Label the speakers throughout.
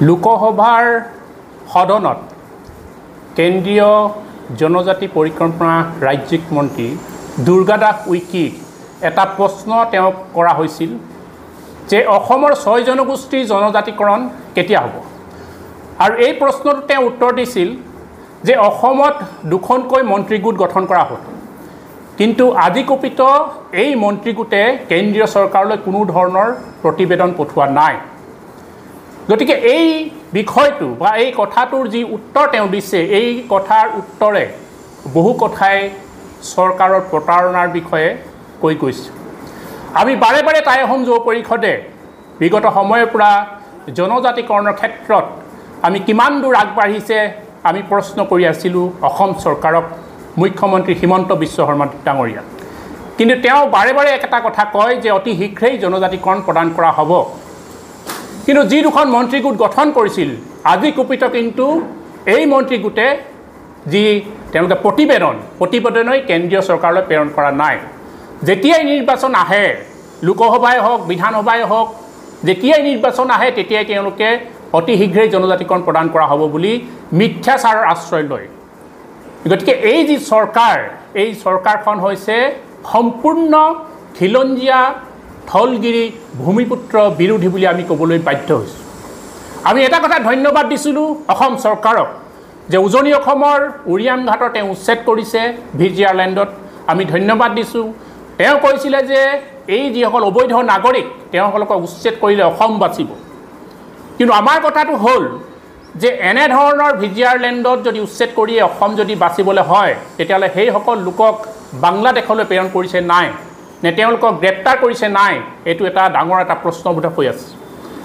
Speaker 1: লোকসভাৰ সদনত কেন্দ্ৰীয় জনজাতি পৰিকল্পনা ৰাজ্যিক মন্ত্ৰী দুৰ্গাদাস উইকিক এটা প্ৰশ্ন তেওঁক কৰা হৈছিল যে অসমৰ 6 জনগোষ্ঠীৰ জনজাতিকৰণ কেতিয়া হ'ব আৰু এই প্ৰশ্নটো তেওঁ উত্তৰ দিছিল যে অসমত দুখনকৈ মন্ত্ৰীগোট গঠন কৰা হ'ল কিন্তু আজি কপিত এই মন্ত্ৰীগোটে কেন্দ্ৰীয় চৰকাৰলৈ কোনো ধৰণৰ প্ৰতিবেদন পঠোৱা নাই গতিকে এই বিষয়টো বা এই কথাটোৰ যি উত্তৰ তেওঁ দিছে এই কথাৰ উত্তৰে বহু কথাই চৰকাৰৰ প্ৰতাৰণাৰ বিষয়ে কৈ গৈছে আমি বাৰে বাৰে টাই অসম যুৱ পৰিষদে বিগত সময়ৰ পৰা জনজাতিকৰণৰ ক্ষেত্ৰত আমি কিমান দূৰ আগবাঢ়িছে আমি প্ৰশ্ন কৰি আছিলোঁ অসম চৰকাৰক মুখ্যমন্ত্ৰী হিমন্ত বিশ্ব শৰ্মা ডাঙৰীয়া কিন্তু তেওঁ বাৰে বাৰে একটা কথা কয় যে অতি শীঘ্ৰেই জনজাতিকৰণ প্ৰদান কৰা হ'ব কিন্তু যি দুখন মন্ত্ৰীগোট গঠন কৰিছিল আজি কুপিত কিন্তু এই মন্ত্ৰীগোটে যি তেওঁলোকে প্ৰতিবেদনই কেন্দ্ৰীয় চৰকাৰলৈ প্ৰেৰণ কৰা নাই যেতিয়াই নিৰ্বাচন আহে লোকসভাই হওক বিধানসভাই হওক যেতিয়াই নিৰ্বাচন আহে তেতিয়াই তেওঁলোকে অতি শীঘ্ৰেই জনজাতিকৰণ প্ৰদান কৰা হ'ব বুলি মিথ্যাচাৰৰ আশ্ৰয় লয় গতিকে এই যি চৰকাৰ এই চৰকাৰখন হৈছে সম্পূৰ্ণ খিলঞ্জীয়া থলগিৰি ভূমিপুত্ৰ বিৰোধী বুলি আমি ক'বলৈ বাধ্য হৈছোঁ আমি এটা কথা ধন্যবাদ দিছিলোঁ অসম চৰকাৰক যে উজনি অসমৰ উৰিয়াম ঘাটৰ তেওঁ উচ্ছেদ কৰিছে ভিজিআৰ লেণ্ডত আমি ধন্যবাদ দিছোঁ তেওঁ কৈছিলে যে এই যিসকল অবৈধ নাগৰিক তেওঁলোকক উচ্ছেদ কৰিলে অসম বাচিব কিন্তু আমাৰ কথাটো হ'ল যে এনে ধৰণৰ ভিজিআৰ লেণ্ডত যদি উচ্ছেদ কৰি অসম যদি বাচিবলৈ হয় তেতিয়াহ'লে সেইসকল লোকক বাংলাদেশলৈ প্ৰেৰণ কৰিছে নাই নে তেওঁলোকক গ্ৰেপ্তাৰ কৰিছে নাই এইটো এটা ডাঙৰ এটা প্ৰশ্নবোধক হৈ আছে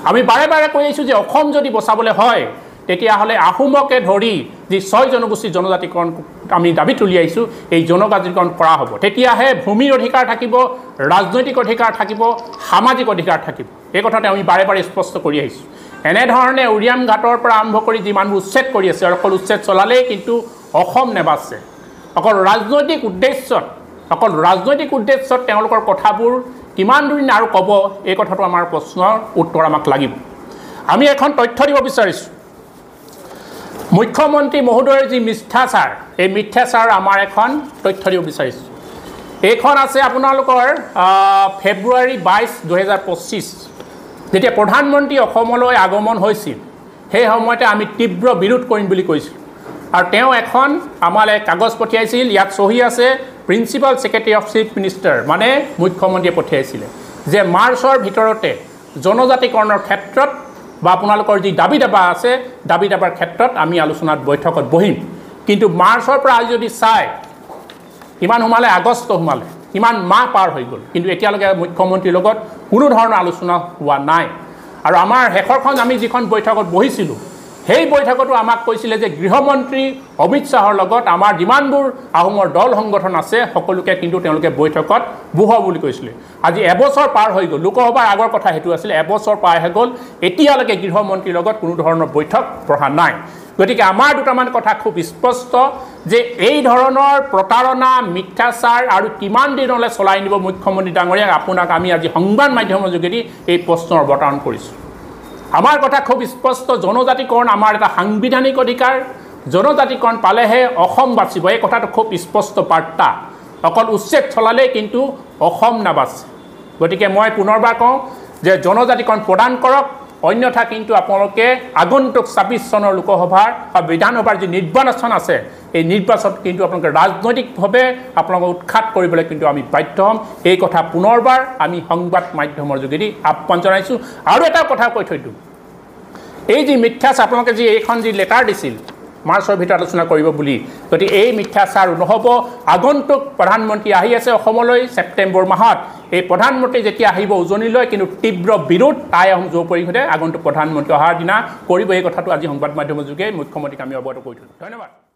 Speaker 1: আমি বাৰে বাৰে কৈ আছোঁ যে অসম যদি বচাবলৈ হয় তেতিয়াহ'লে আহোমকে ধৰি যি 6 জনগোষ্ঠীৰ জনজাতিকৰণ আমি দাবী তুলি আহিছোঁ এই জনজাতিকৰণ কৰা হ'ব তেতিয়াহে ভূমিৰ অধিকাৰ থাকিব ৰাজনৈতিক অধিকাৰ থাকিব সামাজিক অধিকাৰ থাকিব এই কথাটো আমি বাৰে বাৰে স্পষ্ট কৰি আহিছোঁ এনেধৰণে উৰিয়াম ঘাটৰ পৰা আৰম্ভ কৰি যি মানুহবোৰ উচ্ছেদ কৰি আছে অকল উচ্ছেদ চলালেই কিন্তু অসম নেবাচে অকল ৰাজনৈতিক উদ্দেশ্যত তেওঁলোকৰ কথাবোৰ কিমান দিন আৰু ক'ব এই কথাটো আমাৰ প্ৰশ্নৰ উত্তৰ আমাক লাগিব আমি এখন তথ্য দিব বিচাৰিছোঁ মুখ্যমন্ত্ৰী মহোদয়ৰ যি মিথ্যাচাৰ এই মিথ্যাচাৰ আমাৰ এখন তথ্য দিব বিচাৰিছোঁ এইখন আছে আপোনালোকৰ ফেব্ৰুৱাৰী 22, 2025 যেতিয়া প্ৰধানমন্ত্ৰী অসমলৈ আগমন হৈছিল সেই সময়তে আমি তীব্ৰ বিৰোধ কৰিম বুলি কৈছিলোঁ আৰু তেওঁ এখন আমালৈ কাগজ পঠিয়াইছিল ইয়াত চহী আছে principal secretary of chief minister মানে মুখ্যমন্ত্ৰীয়ে পঠিয়াইছিলে যে মাৰ্চৰ ভিতৰতে জনজাতিকৰণৰ ক্ষেত্ৰত বা আপোনালোকৰ যি দাবী দাবা আছে দাবী দাবাৰ ক্ষেত্ৰত আমি আলোচনাত বৈঠকত বহিম কিন্তু মাৰ্চৰ পৰা আজি যদি চাই কিমান সোমালে আগষ্ট সোমালে কিমান মাহ পাৰ হৈ গ'ল কিন্তু এতিয়ালৈকে মুখ্যমন্ত্ৰীৰ লগত কোনো ধৰণৰ আলোচনা হোৱা নাই আৰু আমাৰ শেষৰখন আমি যিখন বৈঠকত বহিছিলোঁ সেই বৈঠকতো আমাক কৈছিলে যে গৃহমন্ত্ৰী অমিত শ্বাহৰ লগত আমাৰ যিমানবোৰ আহোমৰ দল সংগঠন আছে সকলোকে কিন্তু তেওঁলোকে বৈঠকত বহোৱা বুলি কৈছিলে আজি এবছৰ পাৰ হৈ গ'ল লোকসভাৰ আগৰ কথা সেইটো আছিল এবছৰ পাৰ হৈ গ'ল এতিয়ালৈকে গৃহমন্ত্ৰীৰ লগত কোনো ধৰণৰ বৈঠক বহা নাই গতিকে আমাৰ দুটামান কথা খুব স্পষ্ট যে এই ধৰণৰ প্ৰতাৰণা মিথ্যাচাৰ আৰু কিমান দিনলৈ চলাই নিব মুখ্যমন্ত্ৰী ডাঙৰীয়াক আপোনাক আমি আজি সংবাদ মাধ্যমৰ যোগেদি এই প্ৰশ্নৰ অৱতাৰণ কৰিছোঁ আমাৰ কথা খুব স্পষ্ট জনজাতিকৰণ আমাৰ এটা সাংবিধানিক অধিকাৰ জনজাতিকৰণ পালেহে অসম বাচিব এই কথাটো খুব স্পষ্ট বাৰ্তা অকল উচ্ছেদ চলালেই কিন্তু অসম নাবাচে গতিকে মই পুনৰবাৰ কওঁ যে জনজাতিকৰণ প্ৰদান কৰক অন্যথা কিন্তু আপোনালোকে আগন্তুক 26 চনৰ লোকসভাৰ বা বিধানসভাৰ যি নিৰ্বাচন আছে এই নিৰ্বাচন কিন্তু আপোনালোকে ৰাজনৈতিকভাৱে আপোনালোকক উৎখাত কৰিবলৈ কিন্তু আমি বাধ্য হ'ম এই কথা পুনৰবাৰ আমি সংবাদ মাধ্যমৰ যোগেদি আহ্বান জনাইছোঁ আৰু এটা কথা কৈ থৈ দিওঁ এই যি মিথ্যাচাৰ আপোনালোকে যি এইখন যি লেটাৰ দিছিল মাৰ্চৰ ভিতৰত আলোচনা কৰিব বুলি গতিকে এই মিথ্যাচাৰ নহ'ব আগন্তুক প্ৰধানমন্ত্ৰী আহি আছে অসমলৈ ছেপ্টেম্বৰ মাহত এই প্ৰধানমন্ত্ৰী যেতিয়া আহিব উজনিলৈ কিন্তু তীব্ৰ বিৰোধ টাই অসম যুৱ পৰিষদে আগন্তুক প্ৰধানমন্ত্ৰী অহাৰ দিনা কৰিব এই কথাটো আজি সংবাদ মাধ্যমৰ যোগে মুখ্যমন্ত্ৰীক আমি অৱগত কৰি থৈছোঁ ধন্যবাদ